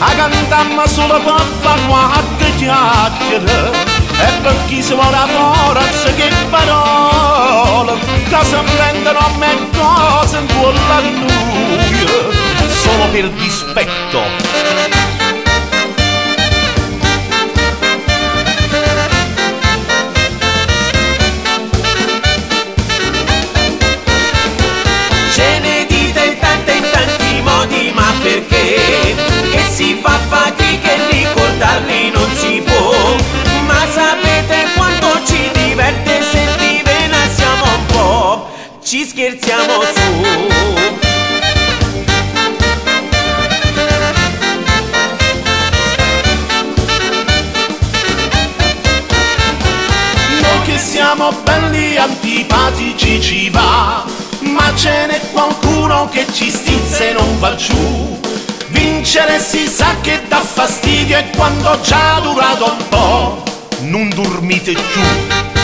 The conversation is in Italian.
A cantamma solo per fare quattro chiacchiere e per chi si vuole forza che parole che si inventano a me cose in quella lui solo per dispetto. Perché che si fa fatica e ricordarli non si può, ma sapete quanto ci diverte se divenassiamo un po', ci scherziamo su. Noi che siamo belli antipatici ci va, ma ce n'è qualcuno che ci stizza e non va giù. Vincere si sa che dà fastidio e quando già durato un po' non dormite giù.